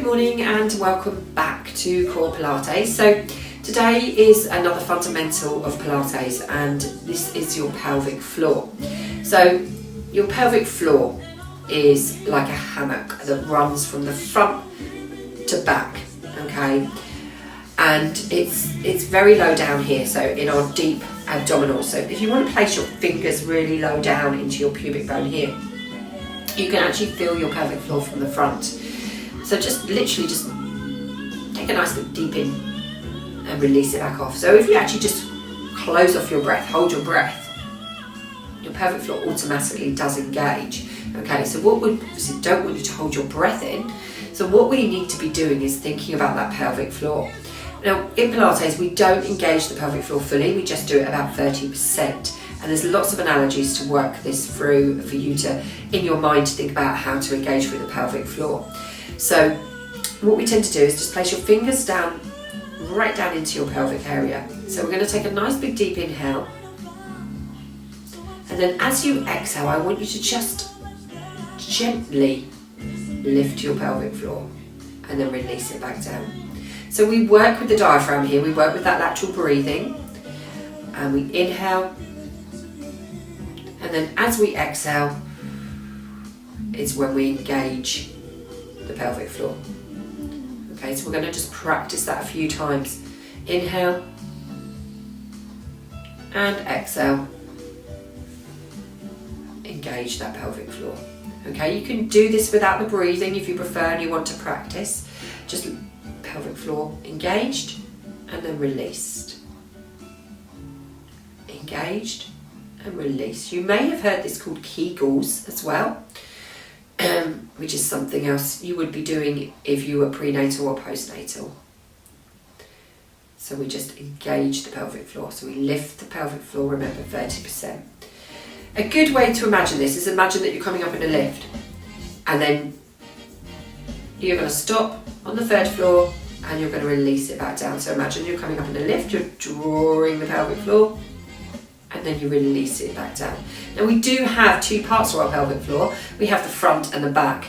morning and welcome back to Core Pilates. So today is another fundamental of Pilates, and this is your pelvic floor. So your pelvic floor is like a hammock that runs from the front to back, okay? And it's very low down here, so in our deep abdominal. So if you want to place your fingers really low down into your pubic bone here, you can actually feel your pelvic floor from the front. So just literally just take a nice deep in and release it back off. So if you actually just close off your breath, hold your breath, your pelvic floor automatically does engage. Okay, so what we obviously don't want you to hold your breath in. So what we need to be doing is thinking about that pelvic floor. Now in Pilates we don't engage the pelvic floor fully, we just do it about 30%. And there's lots of analogies to work this through for you to, in your mind, to think about how to engage with the pelvic floor. So what we tend to do is just place your fingers down, right down into your pelvic area. So we're going to take a nice big deep inhale. And then as you exhale, I want you to just gently lift your pelvic floor and then release it back down. So we work with the diaphragm here, we work with that lateral breathing, and we inhale. And then as we exhale, it's when we engage the pelvic floor. Okay, so we're going to just practice that a few times. Inhale and exhale. Engage that pelvic floor. Okay, you can do this without the breathing if you prefer and you want to practice. Just pelvic floor engaged and then released. Engaged and release. You may have heard this called Kegels as well, which is something else you would be doing if you were prenatal or postnatal. So we just engage the pelvic floor. So we lift the pelvic floor, remember 30%. A good way to imagine this is imagine that you're coming up in a lift and then you're going to stop on the third floor and you're going to release it back down. So imagine you're coming up in a lift, you're drawing the pelvic floor, and then you release it back down. Now we do have two parts to our pelvic floor. We have the front and the back.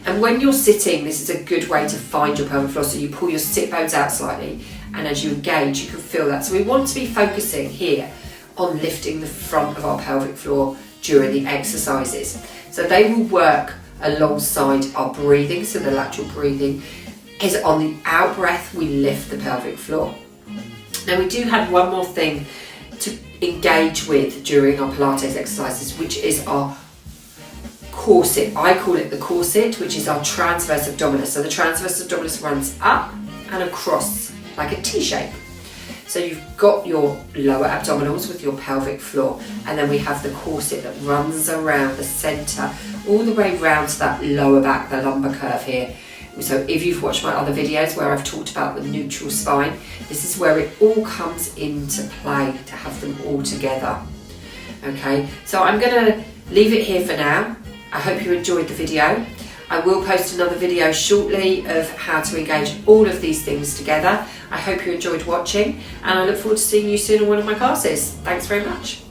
And when you're sitting, this is a good way to find your pelvic floor. So you pull your sit bones out slightly, and as you engage, you can feel that. So we want to be focusing here on lifting the front of our pelvic floor during the exercises. So they will work alongside our breathing. So the lateral breathing is on the out breath, we lift the pelvic floor. Now we do have one more thing to engage with during our Pilates exercises, which is our corset. I call it the corset, which is our transverse abdominis. So the transverse abdominis runs up and across like a T shape. So you've got your lower abdominals with your pelvic floor, and then we have the corset that runs around the center all the way round to that lower back, the lumbar curve here. So if you've watched my other videos where I've talked about the neutral spine, this is where it all comes into play to have them all together. Okay, so I'm going to leave it here for now. I hope you enjoyed the video. I will post another video shortly of how to engage all of these things together. I hope you enjoyed watching, and I look forward to seeing you soon in one of my classes. Thanks very much.